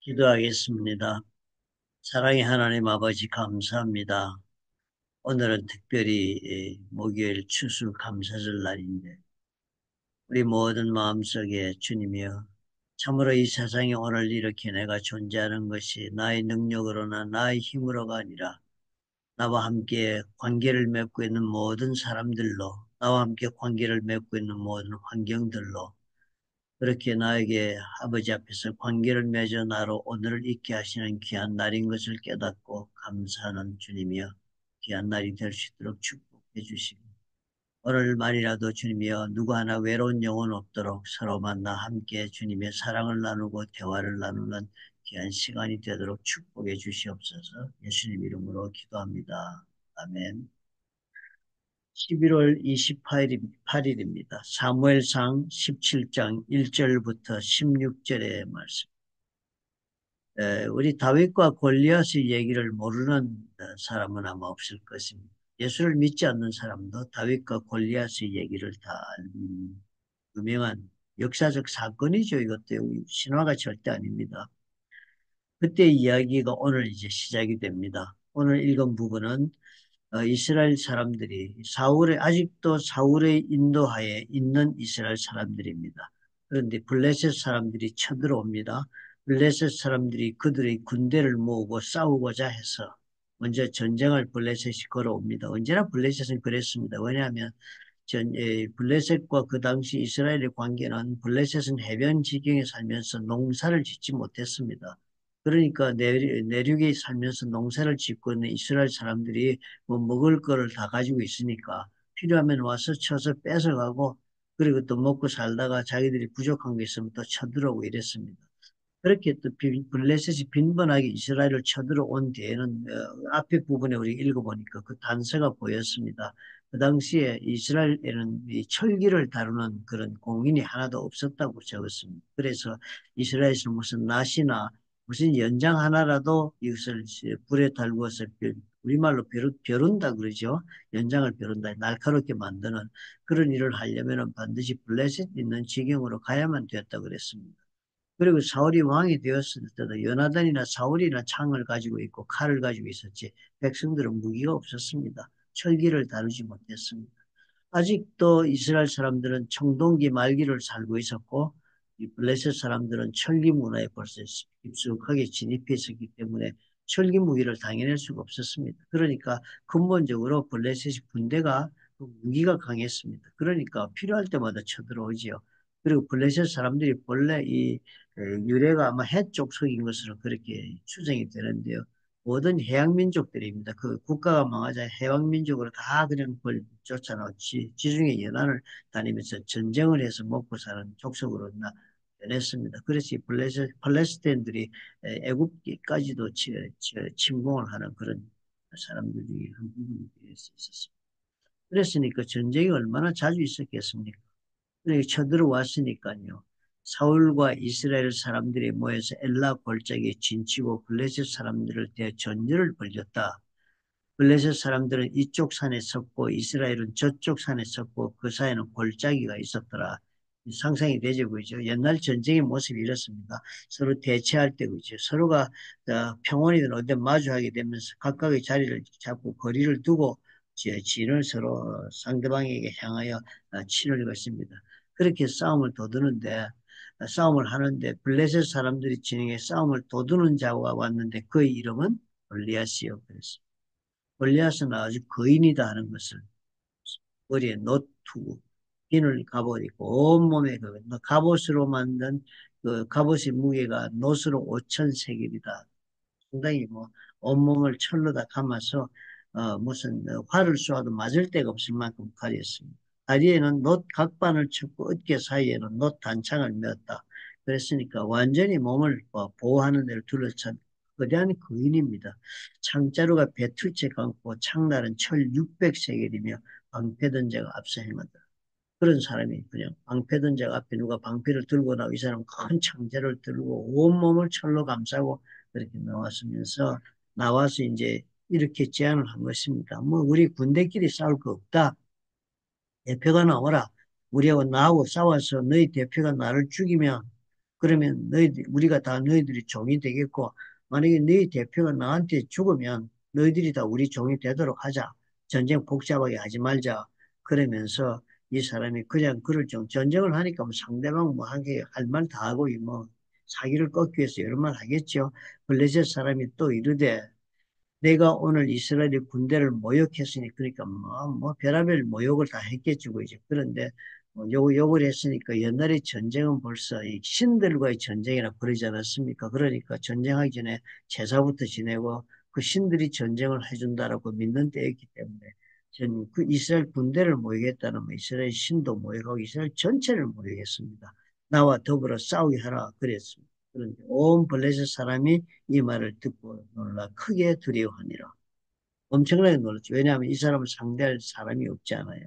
기도하겠습니다. 사랑의 하나님 아버지 감사합니다. 오늘은 특별히 목요일 추수 감사절 날인데 우리 모든 마음속에 주님이여 참으로 이 세상에 오늘 이렇게 내가 존재하는 것이 나의 능력으로나 나의 힘으로가 아니라 나와 함께 관계를 맺고 있는 모든 사람들로 나와 함께 관계를 맺고 있는 모든 환경들로 그렇게 나에게 아버지 앞에서 관계를 맺어 나로 오늘을 있게 하시는 귀한 날인 것을 깨닫고 감사하는 주님이여 귀한 날이 될 수 있도록 축복해 주시고 오늘만이라도 주님이여 누구 하나 외로운 영혼 없도록 서로 만나 함께 주님의 사랑을 나누고 대화를 나누는 귀한 시간이 되도록 축복해 주시옵소서. 예수님 이름으로 기도합니다. 아멘. 11월 28일입니다. 사무엘상 17장 1절부터 16절의 말씀. 우리 다윗과 골리앗의 얘기를 모르는 사람은 아마 없을 것입니다. 예수를 믿지 않는 사람도 다윗과 골리앗의 얘기를 다 알는 유명한 역사적 사건이죠. 이것도 신화가 절대 아닙니다. 그때 이야기가 오늘 이제 시작이 됩니다. 오늘 읽은 부분은 이스라엘 사람들이 아직도 사울의 인도하에 있는 이스라엘 사람들입니다. 그런데 블레셋 사람들이 쳐들어옵니다. 블레셋 사람들이 그들의 군대를 모으고 싸우고자 해서 먼저 전쟁을 블레셋이 걸어옵니다. 언제나 블레셋은 그랬습니다. 왜냐하면 블레셋과 그 당시 이스라엘의 관계는 블레셋은 해변 지경에 살면서 농사를 짓지 못했습니다. 그러니까 내륙에 살면서 농사를 짓고 있는 이스라엘 사람들이 뭐 먹을 거를 다 가지고 있으니까 필요하면 와서 쳐서 뺏어가고 그리고 또 먹고 살다가 자기들이 부족한 게 있으면 또 쳐들어오고 이랬습니다. 그렇게 또 블레셋이 빈번하게 이스라엘을 쳐들어온 뒤에는 앞에 부분에 우리 읽어보니까 그 단서가 보였습니다. 그 당시에 이스라엘에는 이 철기를 다루는 그런 공인이 하나도 없었다고 적었습니다. 그래서 이스라엘에서 무슨 낫이나 무슨 연장 하나라도 이것을 불에 달구어서 우리말로 벼른다 그러죠. 연장을 벼른다. 날카롭게 만드는 그런 일을 하려면 반드시 블레셋 있는 지경으로 가야만 되었다 그랬습니다. 그리고 사울이 왕이 되었을 때도 요나단이나 사울이나 창을 가지고 있고 칼을 가지고 있었지 백성들은 무기가 없었습니다. 철기를 다루지 못했습니다. 아직도 이스라엘 사람들은 청동기 말기를 살고 있었고 이 블레셋 사람들은 철기 문화에 벌써 깊숙하게 진입해 있었기 때문에 철기 무기를 당해낼 수가 없었습니다. 그러니까 근본적으로 블레셋 군대가 무기가 강했습니다. 그러니까 필요할 때마다 쳐들어오지요. 그리고 블레셋 사람들이 본래 이 유래가 아마 해쪽 속인 것으로 그렇게 추정이 되는데요. 모든 해양민족들입니다. 그 국가가 망하자 해양민족으로 다 그냥 그걸 쫓아나고 지중해 연안을 다니면서 전쟁을 해서 먹고 사는 족속으로 변했습니다. 그래서 팔레스타인들이 애국까지도 침공을 하는 그런 사람들이 한 부분이 되어 있었습니다. 그랬으니까 전쟁이 얼마나 자주 있었겠습니까? 그러니까 쳐들어왔으니까요. 사울과 이스라엘 사람들이 모여서 엘라 골짜기에 진치고 블레셋 사람들을 대해 전열을 벌였다. 블레셋 사람들은 이쪽 산에 섰고 이스라엘은 저쪽 산에 섰고 그 사이에는 골짜기가 있었더라. 상상이 되죠, 그죠? 옛날 전쟁의 모습이 이렇습니다. 서로 대치할 때, 그죠? 서로가 평원이든 어디 마주하게 되면서 각각의 자리를 잡고 거리를 두고 진을 서로 상대방에게 향하여 치를 것입니다. 그렇게 싸움을 도두는데 싸움을 하는데 블레셋 사람들이 진행해 싸움을 도두는 자가 왔는데 그의 이름은 골리앗이요. 그랬습니다. 골리앗은 아주 거인이다 하는 것을 머리에 노투 핀을 갑옷 입고 온몸에 그 갑옷으로 만든 그 갑옷의 무게가 노스로 5,000세겔이다. 상당히 뭐 온몸을 철로 다 감아서 무슨 활을 쏘아도 맞을 데가 없을 만큼 칼이었습니다. 다리에는 놋 각반을 쳤고 어깨 사이에는 놋 단창을 메었다. 그랬으니까 완전히 몸을 보호하는 데를 둘러싼 거대한 거인입니다. 창자루가 배틀째 감고 창날은 철 600세겔이며 방패든 자가 앞서 행한다. 그런 사람이 그냥 방패든 자가 앞에 누가 방패를 들고 나오고 이 사람은 큰 창자를 들고 온몸을 철로 감싸고 그렇게 나와서 이제 이렇게 제안을 한 것입니다. 뭐 우리 군대끼리 싸울 거 없다. 대표가 나오라. 우리하고 나하고 싸워서 너희 대표가 나를 죽이면 그러면 우리가 다 너희들이 종이 되겠고, 만약에 너희 대표가 나한테 죽으면 너희들이 다 우리 종이 되도록 하자. 전쟁 복잡하게 하지 말자. 그러면서 이 사람이 그냥 그럴 정 전쟁을 하니까 뭐 상대방 뭐 하게 할 말 다 하고 뭐 사기를 꺾기 위해서 여러 말 하겠죠. 블레셋 사람이 또 이르되 내가 오늘 이스라엘의 군대를 모욕했으니 그러니까 뭐 별의별 모욕을 다 했겠죠 이제. 그런데 뭐 욕을 했으니까 옛날의 전쟁은 벌써 이 신들과의 전쟁이라 그러지 않았습니까? 그러니까 전쟁하기 전에 제사부터 지내고 그 신들이 전쟁을 해준다라고 믿는 때였기 때문에 전 그 이스라엘 군대를 모욕했다는 뭐 이스라엘 신도 모욕하고 이스라엘 전체를 모욕했습니다. 나와 더불어 싸우게 하라 그랬습니다. 그런데 온 블레셋 사람이 이 말을 듣고 놀라 크게 두려워하니라. 엄청나게 놀랐죠. 왜냐하면 이 사람을 상대할 사람이 없지 않아요.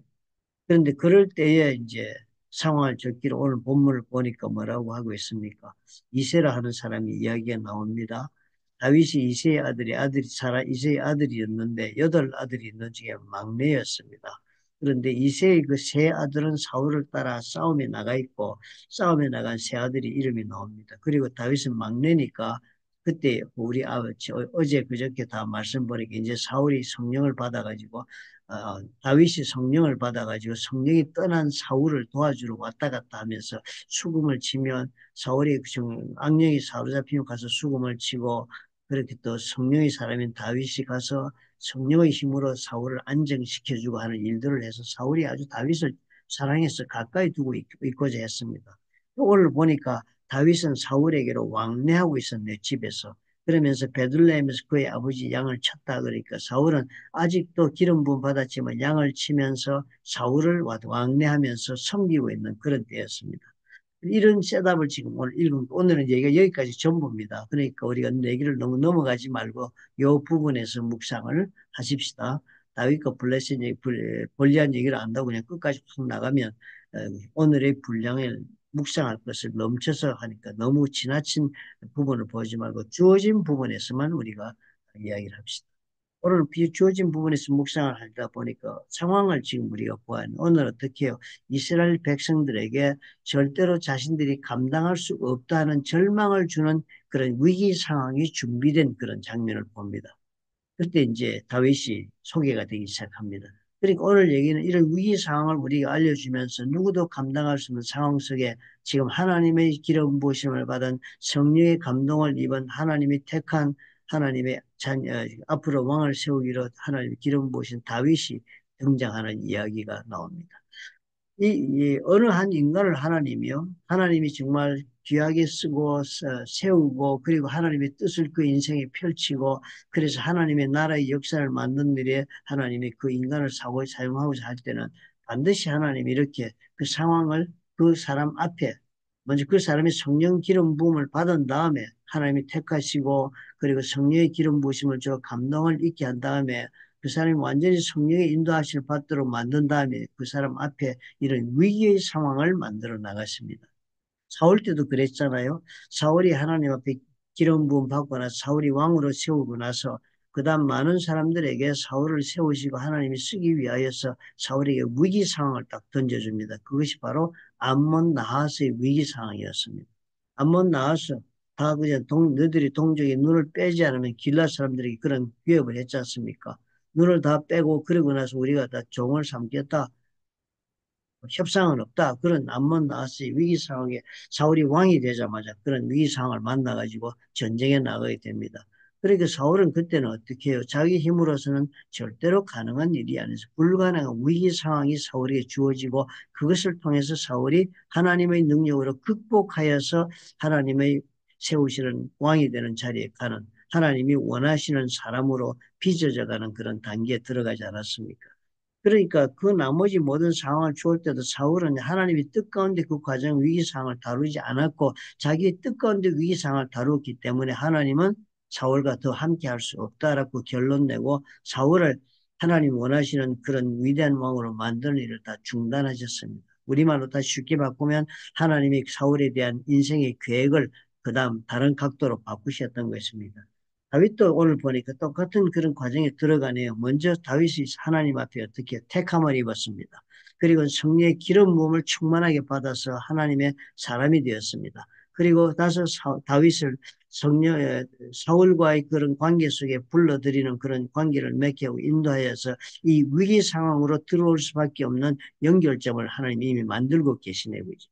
그런데 그럴 때에 이제 상황을 적기로 오늘 본문을 보니까 뭐라고 하고 있습니까? 이세라 하는 사람이 이야기가 나옵니다. 다윗이 이세의 아들이 사라 이세의 아들이었는데 여덟 아들이 있는 중에 막내였습니다. 그런데 이세의 그 세 아들은 사울을 따라 싸움에 나가 있고 싸움에 나간 세 아들이 이름이 나옵니다. 그리고 다윗은 막내니까 그때 우리 아버지 어제 그저께 다 말씀 보니까 이제 사울이 성령을 받아가지고 다윗이 성령을 받아가지고 성령이 떠난 사울을 도와주러 왔다 갔다 하면서 수금을 치면 사울이 악령이 사로잡히면 가서 수금을 치고 그렇게 또 성령의 사람인 다윗이 가서 성령의 힘으로 사울을 안정시켜주고 하는 일들을 해서 사울이 아주 다윗을 사랑해서 가까이 두고 있고자 했습니다. 오늘 보니까 다윗은 사울에게로 왕래하고 있었네, 집에서. 그러면서 베들레헴에서 그의 아버지 양을 쳤다 그러니까 사울은 아직도 기름 부음 받았지만 양을 치면서 사울을 왕래하면서 섬기고 있는 그런 때였습니다. 이런 셋업을 지금 오늘 읽은, 오늘은 얘기가 여기까지 전부입니다. 그러니까 우리가 얘기를 너무 넘어가지 말고 이 부분에서 묵상을 하십시다. 다윗과 블레셋 얘기, 골리앗 얘기를 안다고 그냥 끝까지 쭉 나가면 오늘의 분량을 묵상할 것을 넘쳐서 하니까 너무 지나친 부분을 보지 말고 주어진 부분에서만 우리가 이야기를 합시다. 오늘 비주어진 부분에서 묵상을 하다 보니까 상황을 지금 우리가 보아는 오늘 어떻게 해요? 이스라엘 백성들에게 절대로 자신들이 감당할 수 없다는 절망을 주는 그런 위기 상황이 준비된 그런 장면을 봅니다. 그때 이제 다윗이 소개가 되기 시작합니다. 그러니까 오늘 얘기는 이런 위기 상황을 우리가 알려주면서 누구도 감당할 수 없는 상황 속에 지금 하나님의 기름 부으심을 받은 성령의 감동을 입은 하나님이 택한 하나님의 앞으로 왕을 세우기로 하나님의 기름 부으신 다윗이 등장하는 이야기가 나옵니다. 이 어느 한 인간을 하나님이요. 하나님이 정말 귀하게 쓰고 세우고 그리고 하나님의 뜻을 그 인생에 펼치고 그래서 하나님의 나라의 역사를 만든 일에 하나님이 그 인간을 사용하고자 할 때는 반드시 하나님이 이렇게 그 상황을 그 사람 앞에 먼저 그 사람이 성령 기름 부음을 받은 다음에 하나님이 택하시고 그리고 성령의 기름 부으심을 줘 감동을 있게 한 다음에 그 사람이 완전히 성령의 인도하심을 받도록 만든 다음에 그 사람 앞에 이런 위기의 상황을 만들어 나갔습니다. 사울 때도 그랬잖아요. 사울이 하나님 앞에 기름 부음 받고 나서 사울이 왕으로 세우고 나서 그다음 많은 사람들에게 사울을 세우시고 하나님이 쓰기 위하여서 사울에게 위기 상황을 딱 던져줍니다. 그것이 바로 암몬 나하스의 위기 상황이었습니다. 암몬 나하스 다 그냥 너희들이 동족의 눈을 빼지 않으면 길라 사람들에게 그런 위협을 했지 않습니까? 눈을 다 빼고 그러고 나서 우리가 다 종을 삼겠다. 협상은 없다. 그런 암몬 나하스의 위기 상황에 사울이 왕이 되자마자 그런 위기 상황을 만나가지고 전쟁에 나가게 됩니다. 그러니까 사울은 그때는 어떻게 해요? 자기 힘으로서는 절대로 가능한 일이 아니어서 불가능한 위기 상황이 사울에게 주어지고 그것을 통해서 사울이 하나님의 능력으로 극복하여서 하나님의 세우시는 왕이 되는 자리에 가는 하나님이 원하시는 사람으로 빚어져가는 그런 단계에 들어가지 않았습니까? 그러니까 그 나머지 모든 상황을 주을 때도 사울은 하나님이 뜻 가운데 그 과정 위기 상황을 다루지 않았고 자기의 뜻 가운데 위기 상황을 다루었기 때문에 하나님은 사울과 더 함께 할 수 없다라고 결론 내고 사울을 하나님 원하시는 그런 위대한 왕으로 만드는 일을 다 중단하셨습니다. 우리말로 다 쉽게 바꾸면 하나님이 사울에 대한 인생의 계획을 그 다음 다른 각도로 바꾸셨던 것입니다. 다윗도 오늘 보니까 똑같은 그런 과정에 들어가네요. 먼저 다윗이 하나님 앞에 어떻게 택함을 입었습니다. 그리고 성령의 기름 부음을 충만하게 받아서 하나님의 사람이 되었습니다. 그리고 다시 다윗을 성령의 사울과의 그런 관계 속에 불러들이는 그런 관계를 맺게 하고 인도하여서 이 위기 상황으로 들어올 수밖에 없는 연결점을 하나님이 이미 만들고 계시네 보죠.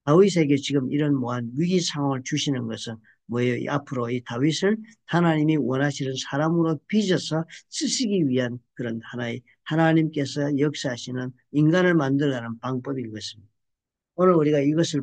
다윗에게 지금 이런 무한 위기 상황을 주시는 것은 뭐예요? 앞으로 이 다윗을 하나님이 원하시는 사람으로 빚어서 쓰시기 위한 그런 하나의 하나님께서 역사하시는 인간을 만들어가는 방법인 것입니다. 오늘 우리가 이것을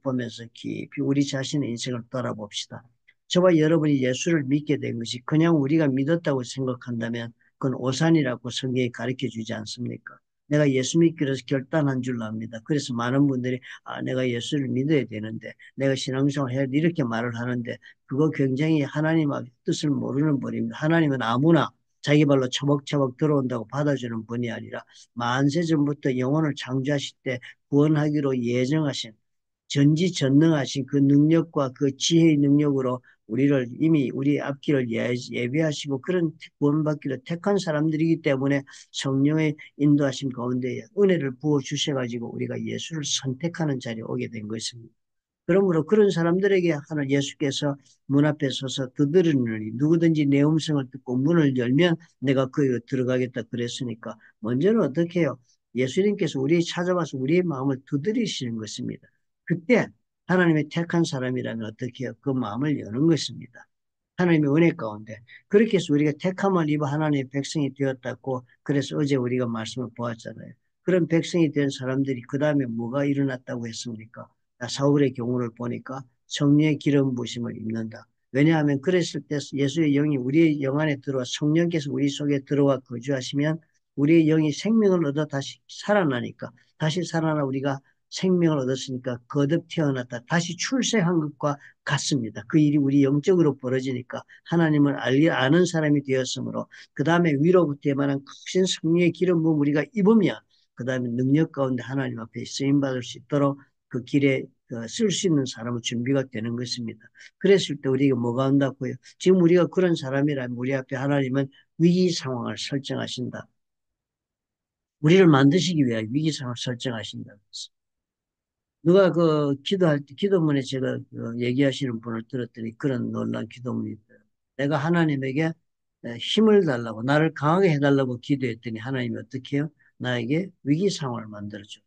보면서 깊이 우리 자신의 인생을 돌아봅시다. 저와 여러분이 예수를 믿게 된 것이 그냥 우리가 믿었다고 생각한다면 그건 오산이라고 성경이 가르쳐 주지 않습니까? 내가 예수 믿기로 결단한 줄로 압니다. 그래서 많은 분들이 내가 예수를 믿어야 되는데 내가 신앙생활 해야 돼 이렇게 말을 하는데 그거 굉장히 하나님의 뜻을 모르는 분입니다. 하나님은 아무나 자기 발로 처벅처벅 들어온다고 받아주는 분이 아니라 만세 전부터 영혼을 창조하실 때 구원하기로 예정하신 전지전능하신 그 능력과 그 지혜의 능력으로 우리를 이미 우리 앞길을 예비하시고 그런 구원받기로 택한 사람들이기 때문에 성령의 인도하심 가운데 은혜를 부어 주셔가지고 우리가 예수를 선택하는 자리에 오게 된 것입니다. 그러므로 그런 사람들에게 하나 예수께서 문 앞에 서서 두드리느니 누구든지 내 음성을 듣고 문을 열면 내가 그리로 들어가겠다 그랬으니까 먼저는 어떻게 해요? 예수님께서 우리 찾아와서 우리의 마음을 두드리시는 것입니다. 그때 하나님의 택한 사람이라면 어떻게 해요? 그 마음을 여는 것입니다. 하나님의 은혜 가운데 그렇게 해서 우리가 택함을 입어 하나님의 백성이 되었다고 그래서 어제 우리가 말씀을 보았잖아요. 그런 백성이 된 사람들이 그 다음에 뭐가 일어났다고 했습니까? 사울의 경우를 보니까 성령의 기름 부심을 입는다. 왜냐하면 그랬을 때 예수의 영이 우리의 영 안에 들어와 성령께서 우리 속에 들어와 거주하시면 우리의 영이 생명을 얻어 다시 살아나니까 다시 살아나 우리가 생명을 얻었으니까 거듭 태어났다. 다시 출생한 것과 같습니다. 그 일이 우리 영적으로 벌어지니까 하나님을 아는 사람이 되었으므로 그 다음에 위로부터 만한 크신 성령의 기름 부음 우리가 입으면 그 다음에 능력 가운데 하나님 앞에 쓰임받을 수 있도록 그 길에 쓸 수 있는 사람은 준비가 되는 것입니다. 그랬을 때 우리가 뭐가 온다고요? 지금 우리가 그런 사람이라면 우리 앞에 하나님은 위기 상황을 설정하신다. 우리를 만드시기 위해 위기 상황을 설정하신다. 누가 그 기도할 때 기도문에 제가 그 얘기하시는 분을 들었더니 그런 놀란 기도문이 있어요. 내가 하나님에게 힘을 달라고 나를 강하게 해달라고 기도했더니 하나님이 어떻게 해요? 나에게 위기 상황을 만들어줘.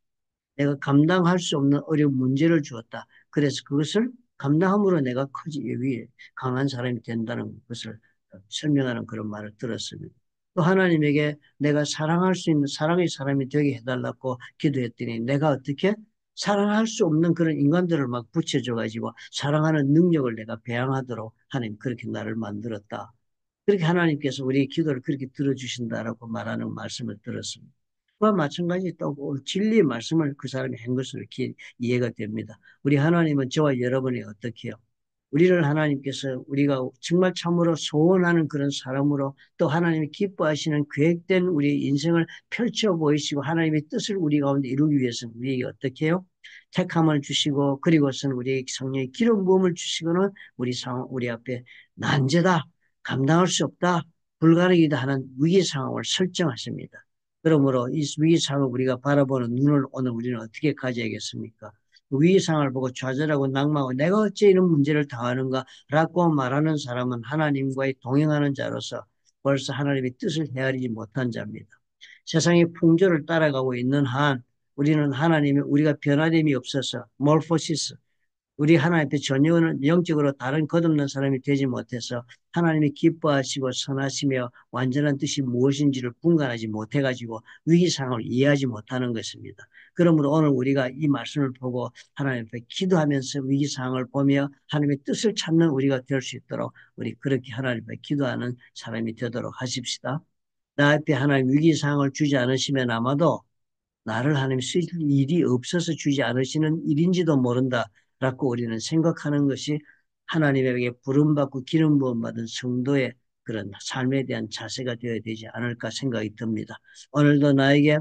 내가 감당할 수 없는 어려운 문제를 주었다. 그래서 그것을 감당함으로 내가 커지기 위해 강한 사람이 된다는 것을 설명하는 그런 말을 들었습니다. 또 하나님에게 내가 사랑할 수 있는 사랑의 사람이 되게 해달라고 기도했더니 내가 어떻게 사랑할 수 없는 그런 인간들을 막 붙여줘가지고 사랑하는 능력을 내가 배양하도록 하나님 그렇게 나를 만들었다. 그렇게 하나님께서 우리의 기도를 그렇게 들어주신다라고 말하는 말씀을 들었습니다. 그와 마찬가지 또 진리의 말씀을 그 사람이 한 것으로 이해가 됩니다. 우리 하나님은 저와 여러분이 어떻게 해요? 우리를 하나님께서 우리가 정말 참으로 소원하는 그런 사람으로 또 하나님이 기뻐하시는 계획된 우리의 인생을 펼쳐 보이시고 하나님의 뜻을 우리 가운데 이루기 위해서는 우리에게 어떻게 해요? 택함을 주시고 그리고서는 우리의 성령의 기름 부음을 주시고는 우리 상황, 우리 앞에 난제다, 감당할 수 없다, 불가능이다 하는 위기 상황을 설정하십니다. 그러므로 이 위기 상황을 우리가 바라보는 눈을 오늘 우리는 어떻게 가져야겠습니까? 위기 상황을 보고 좌절하고 낙망하고 내가 어째 이런 문제를 당하는가라고 말하는 사람은 하나님과의 동행하는 자로서 벌써 하나님의 뜻을 헤아리지 못한 자입니다. 세상의 풍조를 따라가고 있는 한 우리는 하나님의 우리가 변화됨이 없어서 몰포시스 우리 하나님 앞에 전혀 영적으로 다른 거듭난 사람이 되지 못해서 하나님이 기뻐하시고 선하시며 완전한 뜻이 무엇인지를 분간하지 못해가지고 위기상황을 이해하지 못하는 것입니다. 그러므로 오늘 우리가 이 말씀을 보고 하나님 앞에 기도하면서 위기상황을 보며 하나님의 뜻을 찾는 우리가 될 수 있도록 우리 그렇게 하나님 앞에 기도하는 사람이 되도록 하십시다. 나 앞에 하나님 위기상황을 주지 않으시면 아마도 나를 하나님 쓰실 일이 없어서 주지 않으시는 일인지도 모른다라고 우리는 생각하는 것이 하나님에게 부름받고 기름 부음 받은 성도의 그런 삶에 대한 자세가 되어야 되지 않을까 생각이 듭니다. 오늘도 나에게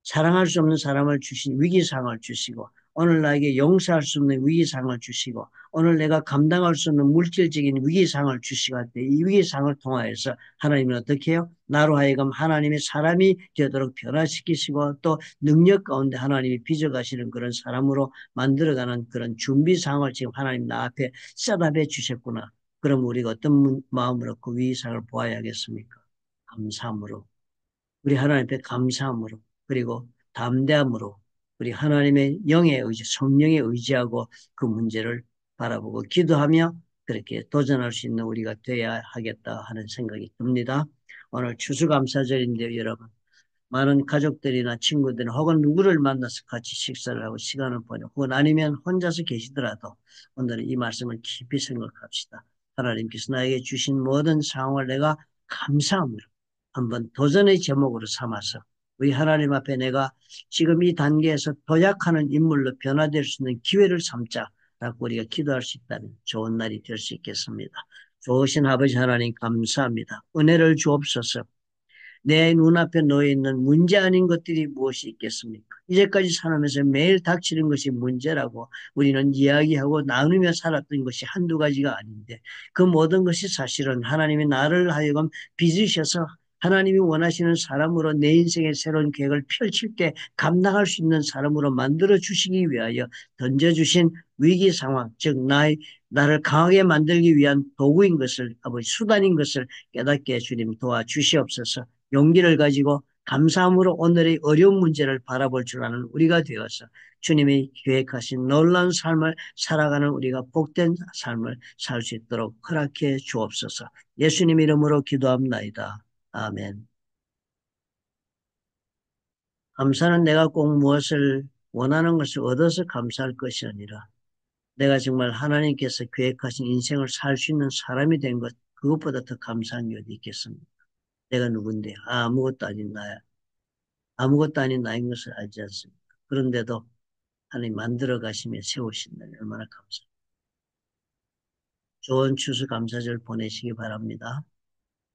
사랑할 수 없는 사람을 주신 위기 상황을 주시고 오늘 나에게 용서할 수 없는 위기상을 주시고 오늘 내가 감당할 수 없는 물질적인 위기상을 주시고 할 때 이 위기상을 통하여서 하나님은 어떻게 해요? 나로 하여금 하나님의 사람이 되도록 변화시키시고 또 능력 가운데 하나님이 빚어가시는 그런 사람으로 만들어가는 그런 준비상을 지금 하나님 나 앞에 셋업해 주셨구나. 그럼 우리가 어떤 마음으로 그 위기상을 보아야 하겠습니까? 감사함으로. 우리 하나님 앞에 감사함으로 그리고 담대함으로 우리 하나님의 영의 의지, 성령의 의지하고 그 문제를 바라보고 기도하며 그렇게 도전할 수 있는 우리가 되어야 하겠다 하는 생각이 듭니다. 오늘 추수감사절인데요, 여러분. 많은 가족들이나 친구들 혹은 누구를 만나서 같이 식사를 하고 시간을 보내고 혹은 아니면 혼자서 계시더라도 오늘은 이 말씀을 깊이 생각합시다. 하나님께서 나에게 주신 모든 상황을 내가 감사함으로 한번 도전의 제목으로 삼아서 우리 하나님 앞에 내가 지금 이 단계에서 도약하는 인물로 변화될 수 있는 기회를 삼자라고 우리가 기도할 수 있다면 좋은 날이 될 수 있겠습니다. 좋으신 아버지 하나님 감사합니다. 은혜를 주옵소서. 내 눈앞에 놓여 있는 문제 아닌 것들이 무엇이 있겠습니까? 이제까지 살아면서 매일 닥치는 것이 문제라고 우리는 이야기하고 나누며 살았던 것이 한두 가지가 아닌데 그 모든 것이 사실은 하나님이 나를 하여금 빚으셔서 하나님이 원하시는 사람으로 내 인생의 새로운 계획을 펼칠 때 감당할 수 있는 사람으로 만들어 주시기 위하여 던져주신 위기 상황, 즉 나를 강하게 만들기 위한 도구인 것을 아버지 수단인 것을 깨닫게 주님 도와주시옵소서. 용기를 가지고 감사함으로 오늘의 어려운 문제를 바라볼 줄 아는 우리가 되어서 주님이 계획하신 놀라운 삶을 살아가는 우리가 복된 삶을 살 수 있도록 허락해 주옵소서. 예수님 이름으로 기도합나이다. 아멘. 감사는 내가 꼭 무엇을 원하는 것을 얻어서 감사할 것이 아니라 내가 정말 하나님께서 계획하신 인생을 살 수 있는 사람이 된 것, 그것보다 더 감사한 게 어디 있겠습니까? 내가 누군데? 아무것도 아닌 나야. 아무것도 아닌 나인 것을 알지 않습니까? 그런데도 하나님 만들어 가시며 세우신다니 얼마나 감사합니다. 좋은 추수 감사절 보내시기 바랍니다.